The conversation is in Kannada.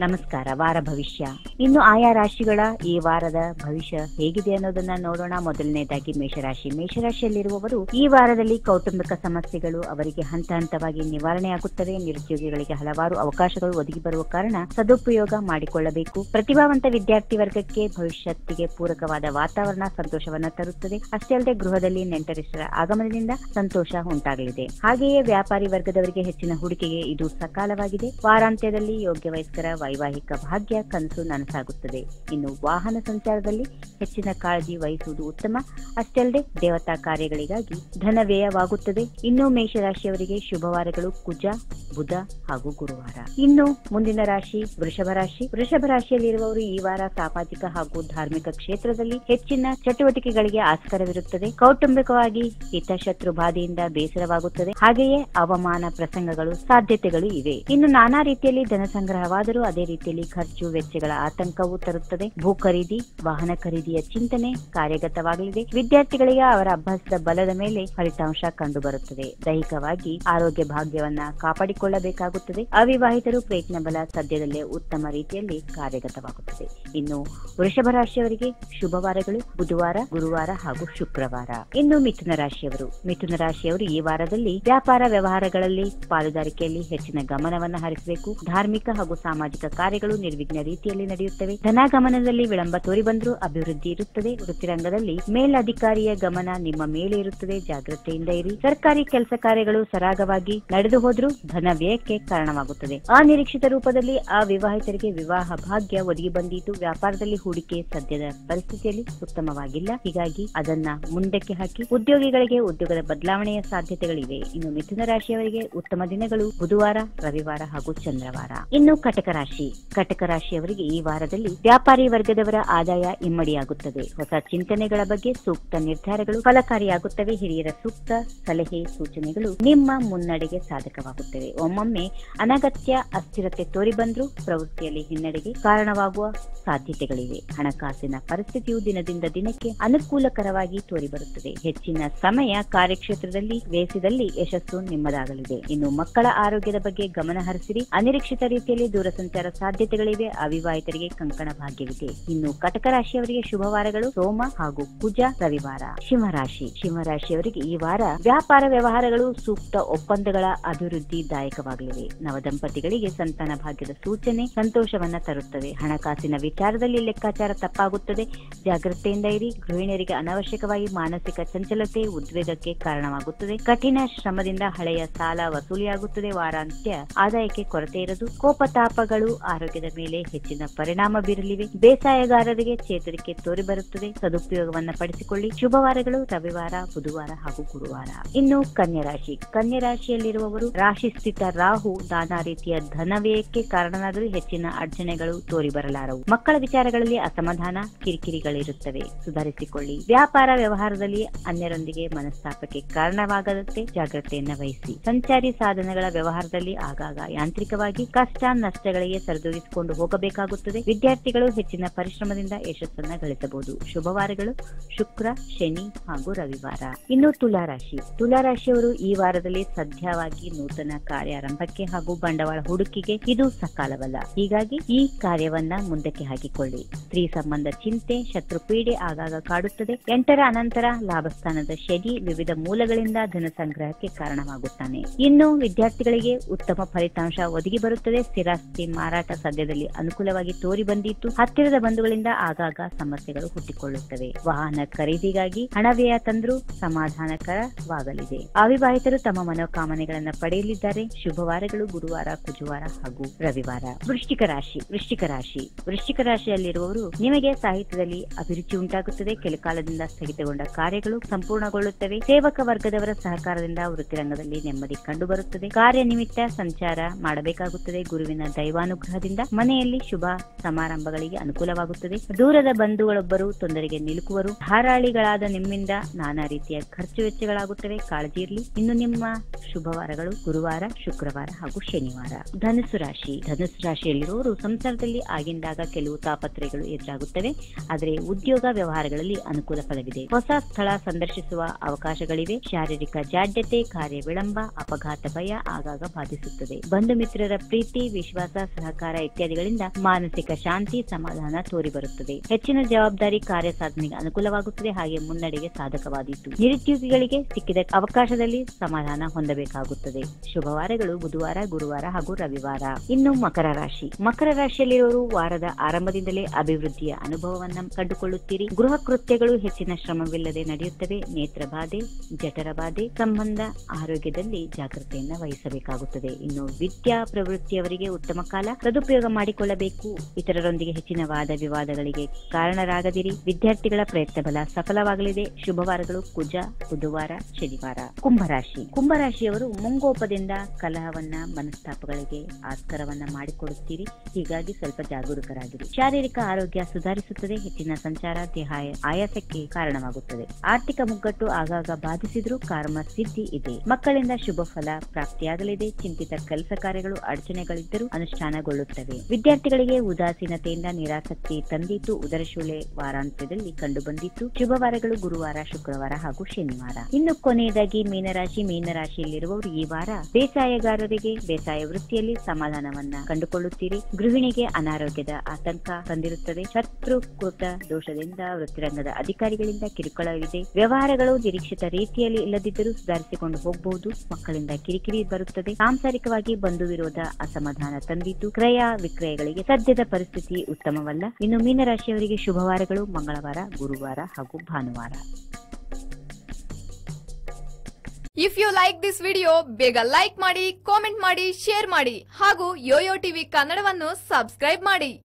ನಮಸ್ಕಾರ. ವಾರ ಭವಿಷ್ಯ. ಇನ್ನು ಆಯಾ ರಾಶಿಗಳ ಈ ವಾರದ ಭವಿಷ್ಯ ಹೇಗಿದೆ ಅನ್ನೋದನ್ನ ನೋಡೋಣ. ಮೊದಲನೇದಾಗಿ ಮೇಷರಾಶಿ. ಮೇಷರಾಶಿಯಲ್ಲಿರುವವರು ಈ ವಾರದಲ್ಲಿ ಕೌಟುಂಬಿಕ ಸಮಸ್ಯೆಗಳು ಅವರಿಗೆ ಹಂತ ಹಂತವಾಗಿ ನಿವಾರಣೆಯಾಗುತ್ತವೆ. ನಿರುದ್ಯೋಗಿಗಳಿಗೆ ಹಲವಾರು ಅವಕಾಶಗಳು ಒದಗಿ ಬರುವ ಕಾರಣ ಸದುಪಯೋಗ ಮಾಡಿಕೊಳ್ಳಬೇಕು. ಪ್ರತಿಭಾವಂತ ವಿದ್ಯಾರ್ಥಿ ವರ್ಗಕ್ಕೆ ಭವಿಷ್ಯತ್ತಿಗೆ ಪೂರಕವಾದ ವಾತಾವರಣ ಸಂತೋಷವನ್ನ ತರುತ್ತದೆ. ಅಷ್ಟೇ ಅಲ್ಲದೆ ಗೃಹದಲ್ಲಿ ನೆಂಟರಿಷ್ಟರ ಆಗಮನದಿಂದ ಸಂತೋಷ ಉಂಟಾಗಲಿದೆ. ಹಾಗೆಯೇ ವ್ಯಾಪಾರಿ ವರ್ಗದವರಿಗೆ ಹೆಚ್ಚಿನ ಹೂಡಿಕೆಗೆ ಇದು ಸಕಾಲವಾಗಿದೆ. ವಾರಾಂತ್ಯದಲ್ಲಿ ಯೋಗ್ಯ ವಯಸ್ಕರ ವೈವಾಹಿಕ ಭಾಗ್ಯ ಕನಸು ನನಸಾಗುತ್ತದೆ. ಇನ್ನು ವಾಹನ ಸಂಚಾರದಲ್ಲಿ ಹೆಚ್ಚಿನ ಕಾಳಜಿ ವಹಿಸುವುದು ಉತ್ತಮ. ಅಷ್ಟೇ ಅಲ್ಲದೆ ದೇವತಾ ಕಾರ್ಯಗಳಿಗಾಗಿ ಧನ ವ್ಯಯವಾಗುತ್ತದೆ. ಇನ್ನು ಮೇಷರಾಶಿಯವರಿಗೆ ಶುಭವಾರಗಳು ಕುಜ, ಬುಧ ಹಾಗೂ ಗುರುವಾರ. ಇನ್ನು ಮುಂದಿನ ರಾಶಿ ವೃಷಭ ರಾಶಿ. ವೃಷಭ ರಾಶಿಯಲ್ಲಿರುವವರು ಈ ವಾರ ಸಾಮಾಜಿಕ ಹಾಗೂ ಧಾರ್ಮಿಕ ಕ್ಷೇತ್ರದಲ್ಲಿ ಹೆಚ್ಚಿನ ಚಟುವಟಿಕೆಗಳಿಗೆ ಆಸ್ಕರವಿರುತ್ತದೆ. ಕೌಟುಂಬಿಕವಾಗಿ ಹಿತಶತ್ರು ಬಾಧೆಯಿಂದ ಬೇಸರವಾಗುತ್ತದೆ. ಹಾಗೆಯೇ ಅವಮಾನ ಪ್ರಸಂಗಗಳು ಸಾಧ್ಯತೆಗಳು ಇವೆ. ಇನ್ನು ನಾನಾ ರೀತಿಯಲ್ಲಿ ಧನ ಸಂಗ್ರಹವಾದರೂ ಅದೇ ರೀತಿಯಲ್ಲಿ ಖರ್ಚು ವೆಚ್ಚಗಳ ಆತಂಕವೂ ತರುತ್ತದೆ. ಭೂ ಖರೀದಿ, ವಾಹನ ಖರೀದಿಯ ಚಿಂತನೆ ಕಾರ್ಯಗತವಾಗಲಿದೆ. ವಿದ್ಯಾರ್ಥಿಗಳಿಗೆ ಅವರ ಅಭ್ಯಾಸದ ಬಲದ ಮೇಲೆ ಫಲಿತಾಂಶ ಕಂಡುಬರುತ್ತದೆ. ದೈಹಿಕವಾಗಿ ಆರೋಗ್ಯ ಭಾಗ್ಯವನ್ನ ಕಾಪಾಡಿಕೊಳ್ಳಬೇಕಾಗುತ್ತದೆ. ಅವಿವಾಹಿತರು ಪ್ರಯತ್ನ ಬಲ ಸದ್ಯದಲ್ಲೇ ಉತ್ತಮ ರೀತಿಯಲ್ಲಿ ಕಾರ್ಯಗತವಾಗುತ್ತದೆ. ಇನ್ನು ವೃಷಭ ರಾಶಿಯವರಿಗೆ ಶುಭವಾರಗಳು ಬುಧವಾರ, ಗುರುವಾರ ಹಾಗೂ ಶುಕ್ರವಾರ. ಇನ್ನು ಮಿಥುನ ರಾಶಿಯವರು. ಮಿಥುನ ರಾಶಿಯವರು ಈ ವಾರದಲ್ಲಿ ವ್ಯಾಪಾರ ವ್ಯವಹಾರಗಳಲ್ಲಿ ಪಾಲುದಾರಿಕೆಯಲ್ಲಿ ಹೆಚ್ಚಿನ ಗಮನವನ್ನು ಹರಿಸಬೇಕು. ಧಾರ್ಮಿಕ ಹಾಗೂ ಸಾಮಾಜಿಕ ಕಾರ್ಯಗಳು ನಿರ್ವಿಘ್ನ ರೀತಿಯಲ್ಲಿ ನಡೆಯುತ್ತವೆ. ಧನಾಗಮನದಲ್ಲಿ ವಿಳಂಬ ತೋರಿಬಂದರೂ ಅಭಿವೃದ್ಧಿ ಇರುತ್ತದೆ. ವೃತ್ತಿರಂಗದಲ್ಲಿ ಮೇಲಧಿಕಾರಿಯ ಗಮನ ನಿಮ್ಮ ಮೇಲೆ ಇರುತ್ತದೆ. ಜಾಗ್ರತೆಯಿಂದ ಇರಿ. ಸರ್ಕಾರಿ ಕೆಲಸ ಕಾರ್ಯಗಳು ಸರಾಗವಾಗಿ ನಡೆದು ಹೋದ್ರೂ ಧನ ವ್ಯಯಕ್ಕೆ ಕಾರಣವಾಗುತ್ತದೆ. ಅನಿರೀಕ್ಷಿತ ರೂಪದಲ್ಲಿ ಅವಿವಾಹಿತರಿಗೆ ವಿವಾಹ ಭಾಗ್ಯ ಒದಗಿ ಬಂದಿತು. ವ್ಯಾಪಾರದಲ್ಲಿ ಹೂಡಿಕೆ ಸದ್ಯದ ಪರಿಸ್ಥಿತಿಯಲ್ಲಿ ಉತ್ತಮವಾಗಿಲ್ಲ. ಹೀಗಾಗಿ ಅದನ್ನ ಮುಂದಕ್ಕೆ ಹಾಕಿ. ಉದ್ಯೋಗಿಗಳಿಗೆ ಉದ್ಯೋಗದ ಬದಲಾವಣೆಯ ಸಾಧ್ಯತೆಗಳಿವೆ. ಇನ್ನು ಮಿಥುನ ರಾಶಿಯವರಿಗೆ ಉತ್ತಮ ದಿನಗಳು ಬುಧವಾರ, ರವಿವಾರ ಹಾಗೂ ಚಂದ್ರವಾರ. ಇನ್ನು ಕಟಕ ರಾಶಿ. ಕಟಕ ರಾಶಿಯವರಿಗೆ ಈ ವಾರದಲ್ಲಿ ವ್ಯಾಪಾರಿ ವರ್ಗದವರ ಆದಾಯ ಇಮ್ಮಡಿಯಾಗುತ್ತದೆ. ಹೊಸ ಚಿಂತನೆಗಳ ಬಗ್ಗೆ ಸೂಕ್ತ ನಿರ್ಧಾರಗಳು ಫಲಕಾರಿಯಾಗುತ್ತವೆ. ಹಿರಿಯರ ಸೂಕ್ತ ಸಲಹೆ ಸೂಚನೆಗಳು ನಿಮ್ಮ ಮುನ್ನಡೆಗೆ ಸಾಧಕವಾಗುತ್ತವೆ. ಒಮ್ಮೊಮ್ಮೆ ಅನಗತ್ಯ ಅಸ್ಥಿರತೆ ತೋರಿಬಂದ್ರೂ ಪ್ರವೃತ್ತಿಯಲ್ಲಿ ಹಿನ್ನಡೆಗೆ ಕಾರಣವಾಗುವ ಸಾಧ್ಯತೆಗಳಿವೆ. ಹಣಕಾಸಿನ ಪರಿಸ್ಥಿತಿಯು ದಿನದಿಂದ ದಿನಕ್ಕೆ ಅನುಕೂಲಕರವಾಗಿ ತೋರಿಬರುತ್ತದೆ. ಹೆಚ್ಚಿನ ಸಮಯ ಕಾರ್ಯಕ್ಷೇತ್ರದಲ್ಲಿ ವ್ಯಯಿಸಿದಲ್ಲಿ ಯಶಸ್ಸು ನಿಮ್ಮದಾಗಲಿದೆ. ಇನ್ನು ಮಕ್ಕಳ ಆರೋಗ್ಯದ ಬಗ್ಗೆ ಗಮನ ಹರಿಸಿರಿ. ಅನಿರೀಕ್ಷಿತ ರೀತಿಯಲ್ಲಿ ದೂರಸಂಚಾರ ಸಾಧ್ಯತೆಗಳಿವೆ. ಅವಿವಾಹಿತರಿಗೆ ಕಂಕಣ ಭಾಗ್ಯವಿದೆ. ಇನ್ನು ಕಟಕ ರಾಶಿಯವರಿಗೆ ಶುಭವಾರಗಳು ಸೋಮ ಹಾಗೂ ಕುಜ, ರವಿವಾರ. ಸಿಂಹರಾಶಿ. ಸಿಂಹರಾಶಿಯವರಿಗೆ ಈ ವಾರ ವ್ಯಾಪಾರ ವ್ಯವಹಾರಗಳು ಸೂಕ್ತ ಒಪ್ಪಂದಗಳ ಅಭಿವೃದ್ಧಿದಾಯಕವಾಗಲಿವೆ. ನವದಂಪತಿಗಳಿಗೆ ಸಂತಾನ ಭಾಗ್ಯದ ಸೂಚನೆ ಸಂತೋಷವನ್ನ ತರುತ್ತದೆ. ಹಣಕಾಸಿನ ವಿಚಾರದಲ್ಲಿ ಲೆಕ್ಕಾಚಾರ ತಪ್ಪಾಗುತ್ತದೆ. ಜಾಗ್ರತೆಯಿಂದ ಇರಿ. ಗೃಹಿಣಿಯರಿಗೆ ಅನಾವಶ್ಯಕವಾಗಿ ಮಾನಸಿಕ ಚಂಚಲತೆ ಉದ್ವೇಗಕ್ಕೆ ಕಾರಣವಾಗುತ್ತದೆ. ಕಠಿಣ ಶ್ರಮದಿಂದ ಹಳೆಯ ಸಾಲ ವಸೂಲಿಯಾಗುತ್ತದೆ. ವಾರಾಂತ್ಯ ಆದಾಯಕ್ಕೆ ಕೊರತೆ ಇರದು. ಕೋಪತಾಪಗಳು ಆರೋಗ್ಯದ ಮೇಲೆ ಹೆಚ್ಚಿನ ಪರಿಣಾಮ ಬೀರಲಿವೆ. ಬೇಸಾಯಗಾರರಿಗೆ ಚೇತರಿಕೆ ತೋರಿಬರುತ್ತದೆ. ಸದುಪಯೋಗವನ್ನ ಪಡಿಸಿಕೊಳ್ಳಿ. ಶುಭವಾರಗಳು ರವಿವಾರ, ಬುಧವಾರ ಹಾಗೂ ಗುರುವಾರ. ಇನ್ನು ಕನ್ಯಾ ರಾಶಿ. ಕನ್ಯಾ ರಾಶಿಯಲ್ಲಿರುವವರು ರಾಶಿ ಸ್ಥಿತ ರಾಹು ನಾನಾ ರೀತಿಯ ಧನವ್ಯಯಕ್ಕೆ ಕಾರಣನಾದರೂ ಹೆಚ್ಚಿನ ಅಡಚಣೆಗಳು ತೋರಿಬರಲಾರವು. ಮಕ್ಕಳ ವಿಚಾರಗಳಲ್ಲಿ ಅಸಮಾಧಾನ ಕಿರಿಕಿರಿಗಳಿರುತ್ತವೆ. ಸುಧಾರಿಸಿಕೊಳ್ಳಿ. ವ್ಯಾಪಾರ ವ್ಯವಹಾರದಲ್ಲಿ ಅನ್ಯರೊಂದಿಗೆ ಮನಸ್ತಾಪಕ್ಕೆ ಕಾರಣವಾಗದಂತೆ ಜಾಗ್ರತೆಯನ್ನ ವಹಿಸಿ. ಸಂಚಾರಿ ಸಾಧನಗಳ ವ್ಯವಹಾರದಲ್ಲಿ ಆಗಾಗ ಯಾಂತ್ರಿಕವಾಗಿ ಕಷ್ಟ ನಷ್ಟಗಳಿಗೆ ಸರಿದೂಗಿಸಿಕೊಂಡು ಹೋಗಬೇಕಾಗುತ್ತದೆ. ವಿದ್ಯಾರ್ಥಿಗಳು ಹೆಚ್ಚಿನ ಪರಿಶ್ರಮದಿಂದ ಯಶಸ್ಸನ್ನ ಗಳಿಸಬಹುದು. ಶುಭವಾರಗಳು ಶುಕ್ರ, ಶನಿ ಹಾಗೂ ರವಿವಾರ. ಇನ್ನು ತುಲಾರಾಶಿ. ತುಲಾರಾಶಿಯವರು ಈ ವಾರದಲ್ಲಿ ಸದ್ಯವಾಗಿ ನೂತನ ಕಾರ್ಯಾರಂಭಕ್ಕೆ ಹಾಗೂ ಬಂಡವಾಳ ಹೂಡಿಕೆಗೆ ಇದು ಸಕಾಲವಲ್ಲ. ಹೀಗಾಗಿ ಈ ಕಾರ್ಯವನ್ನ ಮುಂದಕ್ಕೆ ಹಾಕಿಕೊಳ್ಳಿ. ಸ್ತ್ರೀ ಸಂಬಂಧ ಚಿಂತೆ, ಶತ್ರು ಪೀಡೆ ಆಗಾಗ ಕಾಡುತ್ತದೆ. 8ರ ಅನಂತರ ಲಾಭಸ್ಥಾನದ ಶನಿ ವಿವಿಧ ಮೂಲಗಳಿಂದ ಧನ ಸಂಗ್ರಹಕ್ಕೆ ಕಾರಣವಾಗುತ್ತಾನೆ. ಇನ್ನು ವಿದ್ಯಾರ್ಥಿಗಳಿಗೆ ಉತ್ತಮ ಫಲಿತಾಂಶ ಒದಗಿ ಬರುತ್ತದೆ. ಸ್ಥಿರಾಸ್ತಿ ಮಾರಾಟ ಸದ್ಯದಲ್ಲಿ ಅನುಕೂಲವಾಗಿ ತೋರಿ ಬಂದಿತ್ತು. ಹತ್ತಿರದ ಬಂಧುಗಳಿಂದ ಆಗಾಗ ಸಮಸ್ಯೆಗಳು ಹುಟ್ಟಿಕೊಳ್ಳುತ್ತವೆ. ವಾಹನ ಖರೀದಿಗಾಗಿ ಹಣ ವ್ಯಯ ತಂದ್ರೂ ಸಮಾಧಾನಕರವಾಗಲಿದೆ. ಅವಿವಾಹಿತರು ತಮ್ಮ ಮನೋಕಾಮನೆಗಳನ್ನ ಪಡೆಯಲಿದ್ದಾರೆ. ಶುಭವಾರಗಳು ಗುರುವಾರ, ಕುಜವಾರ ಹಾಗೂ ರವಿವಾರ. ವೃಶ್ಚಿಕ ರಾಶಿ. ವೃಶ್ಚಿಕ ರಾಶಿಯಲ್ಲಿರುವವರು ನಿಮಗೆ ಸಾಹಿತ್ಯದಲ್ಲಿ ಅಭಿರುಚಿ ಉಂಟಾಗುತ್ತದೆ. ಕೆಲ ಕಾಲದಿಂದ ಸ್ಥಗಿತಗೊಂಡ ಕಾರ್ಯಗಳು ಸಂಪೂರ್ಣಗೊಳ್ಳುತ್ತವೆ. ಸೇವಕ ವರ್ಗದವರ ಸಹಕಾರದಿಂದ ವೃತ್ತಿರಂಗದಲ್ಲಿ ನೆಮ್ಮದಿ ಕಂಡುಬರುತ್ತದೆ. ಕಾರ್ಯನಿಮಿತ್ತ ಸಂಚಾರ ಮಾಡಬೇಕಾಗುತ್ತದೆ. ಗುರುವಿನ ದೈವಾನುಗ್ರಹದಿಂದ ಮನೆಯಲ್ಲಿ ಶುಭ ಸಮಾರಂಭಗಳಿಗೆ ಅನುಕೂಲವಾಗುತ್ತದೆ. ದೂರದ ಬಂಧುಗಳೊಬ್ಬರು ತೊಂದರೆಗೆ ನಿಲುಕುವರು. ಧಾರಾಳಿಗಳಾದ ನಿಮ್ಮಿಂದ ನಾನಾ ರೀತಿಯ ಖರ್ಚು ವೆಚ್ಚಗಳಾಗುತ್ತವೆ. ಕಾಳಜಿ ಇರಲಿ. ಇನ್ನು ನಿಮ್ಮ ಶುಭವಾರಗಳು ಗುರುವಾರ, ಶುಕ್ರವಾರ ಹಾಗೂ ಶನಿವಾರ. ಧನುಸು ರಾಶಿಯಲ್ಲಿರುವವರು ಸಂಸಾರದಲ್ಲಿ ಆಗಿಂದಾಗ ಕೆಲವು ತಾಪತ್ರಯಗಳು ಎದುರಾಗುತ್ತವೆ. ಆದರೆ ಉದ್ಯೋಗ ವ್ಯವಹಾರಗಳಲ್ಲಿ ಅನುಕೂಲ ಫಲವಿದೆ. ಹೊಸ ಸ್ಥಳ ಸಂದರ್ಶಿಸುವ ಅವಕಾಶಗಳಿವೆ. ಶಾರೀರಿಕ ಜಾಡ್ಯತೆ, ಕಾರ್ಯ ವಿಳಂಬ, ಅಪಘಾತ ಭಯ ಆಗಾಗ ಬಾಧಿಸುತ್ತದೆ. ಬಂಧು ಮಿತ್ರರ ಪ್ರೀತಿ, ವಿಶ್ವಾಸ, ಸಹಕಾರ ಇತ್ಯಾದಿಗಳಿಂದ ಮಾನಸಿಕ ಶಾಂತಿ ಸಮಾಧಾನ ತೋರಿ ಬರುತ್ತದೆ. ಹೆಚ್ಚಿನ ಜವಾಬ್ದಾರಿ ಕಾರ್ಯ ಸಾಧನೆಗೆ ಅನುಕೂಲವಾಗುತ್ತದೆ, ಹಾಗೆ ಮುನ್ನಡೆಗೆ ಸಾಧಕವಾದೀತು. ನಿರುದ್ಯೋಗಿಗಳಿಗೆ ಸಿಕ್ಕಿದ ಅವಕಾಶದಲ್ಲಿ ಸಮಾಧಾನ ಹೊಂದಬೇಕಾಗುತ್ತದೆ. ಶುಭವಾರಗಳು ಬುಧವಾರ, ಗುರುವಾರ ಹಾಗೂ ರವಿವಾರ. ಇನ್ನು ಮಕರ ರಾಶಿ. ಮಕರ ರಾಶಿಯಲ್ಲಿರುವವರು ವಾರದ ಆರಂಭದಿಂದಲೇ ಅಭಿವೃದ್ಧಿಯ ಅನುಭವವನ್ನ ಕಂಡುಕೊಳ್ಳುತ್ತೀರಿ. ಗೃಹ ಕೃತ್ಯಗಳು ಹೆಚ್ಚಿನ ಶ್ರಮವಿಲ್ಲದೆ ನಡೆಯುತ್ತವೆ. ನೇತ್ರ ಬಾಧೆ, ಜಠರ ಬಾಧೆ ಸಂಬಂಧ ಆರೋಗ್ಯದಲ್ಲಿ ಜಾಗೃತೆಯನ್ನ ವಹಿಸಬೇಕಾಗುತ್ತದೆ. ಇನ್ನು ವಿದ್ಯಾ ಪ್ರವೃತ್ತಿಯವರಿಗೆ ಉತ್ತಮ ಕಾಲ, ಸದುಪಯೋಗ ಮಾಡಿಕೊಳ್ಳಬೇಕು. ಇತರರೊಂದಿಗೆ ಹೆಚ್ಚಿನ ವಾದ ವಿವಾದಗಳಿಗೆ ಕಾರಣರಾಗದಿರಿ. ವಿದ್ಯಾರ್ಥಿಗಳ ಪ್ರಯತ್ನ ಬಲ ಸಫಲವಾಗಲಿದೆ. ಶುಭವಾರಗಳು ಕುಜ, ಬುಧವಾರ, ಶನಿವಾರ. ಕುಂಭರಾಶಿ. ಕುಂಭರಾಶಿಯವರು ಮುಂಗೋಪದಿಂದ ಕಲಹವನ್ನ, ಮನಸ್ತಾಪಗಳಿಗೆ ಆಸ್ಕರವನ್ನ ಮಾಡಿಕೊಡುತ್ತೀರಿ. ಹೀಗಾಗಿ ಸ್ವಲ್ಪ ಜಾಗರೂಕರಾಗಿರಿ. ಶಾರೀರಿಕ ಆರೋಗ್ಯ ಸುಧಾರಿಸುತ್ತದೆ. ಹೆಚ್ಚಿನ ಸಂಚಾರ ದೇಹ ಆಯಾಸಕ್ಕೆ ಕಾರಣವಾಗುತ್ತದೆ. ಆರ್ಥಿಕ ಮುಗ್ಗಟ್ಟು ಆಗಾಗ ಬಾಧಿಸಿದ್ರೂ ಕರ್ಮ ಸಿದ್ಧಿ ಇದೆ. ಮಕ್ಕಳಿಂದ ಶುಭ ಫಲ ಪ್ರಾಪ್ತಿಯಾಗಲಿದೆ. ಚಿಂತಿತ ಕೆಲಸ ಕಾರ್ಯಗಳು ಅಡಚಣೆಗಳಿದ್ದರೂ ಅನುಷ್ಠಾನಗೊಳ್ಳುತ್ತವೆ. ವಿದ್ಯಾರ್ಥಿಗಳಿಗೆ ಉದಾಸೀನತೆಯಿಂದ ನಿರಾಸಕ್ತಿ ತಂದಿತ್ತು. ಉದರಶೂಲೆ ವಾರಾಂತ್ಯದಲ್ಲಿ ಕಂಡುಬಂದಿತ್ತು. ಶುಭವಾರಗಳು ಗುರುವಾರ, ಶುಕ್ರವಾರ ಹಾಗೂ ಶನಿವಾರ. ಇನ್ನು ಕೊನೆಯದಾಗಿ ಮೀನರಾಶಿ. ಮೀನರಾಶಿಯಲ್ಲಿರುವವರು ಈ ವಾರ ಬೇಸಾಯಗಾರರಿಗೆ ಬೇಸಾಯ ವೃತ್ತಿಯಲ್ಲಿ ಸಮಾಧಾನವನ್ನ ಕಂಡುಕೊಳ್ಳುತ್ತೀರಿ. ಗೃಹಿಣಿಗೆ ಅನಾರೋಗ್ಯದ ಆತಂಕ ತಂದಿರುತ್ತದೆ. ಶತ್ರುಕೃತ ದೋಷದಿಂದ ವೃತ್ತಿರಂಗದ ಅಧಿಕಾರಿಗಳಿಂದ ಕಿರುಕುಳವಿದೆ. ವ್ಯವಹಾರಗಳು ನಿರೀಕ್ಷಿತ ರೀತಿಯಲ್ಲಿ ಇಲ್ಲದಿದ್ದರೂ ಸುಧಾರಿಸಿಕೊಂಡು ಹೋಗಬಹುದು. ಮಕ್ಕಳಿಂದ ಕಿರಿಕಿರಿ ಬರುತ್ತದೆ. ಸಾಂಸಾರಿಕವಾಗಿ ಬಂಧು ವಿರೋಧ ಅಸಮಾಧಾನ ತಂದಿದ್ದು ಕ್ರಯ ವಿಕ್ರಯಗಳಿಗೆ ಸದ್ಯದ ಪರಿಸ್ಥಿತಿ ಉತ್ತಮವಲ್ಲ. ಇನ್ನು ಮೀನರಾಶಿಯವರಿಗೆ ಶುಭವಾರಗಳು ಮಂಗಳವಾರ, ಗುರುವಾರ ಹಾಗೂ ಭಾನುವಾರ. If you like this video ಬೇಗ ಲೈಕ್ ಮಾಡಿ, ಕಾಮೆಂಟ್ ಮಾಡಿ, ಶೇರ್ ಮಾಡಿ ಹಾಗೂ ಯೋಯೋ ಟಿವಿ ಕನ್ನಡವನ್ನು ಸಬ್ಸ್ಕ್ರೈಬ್ ಮಾಡಿ.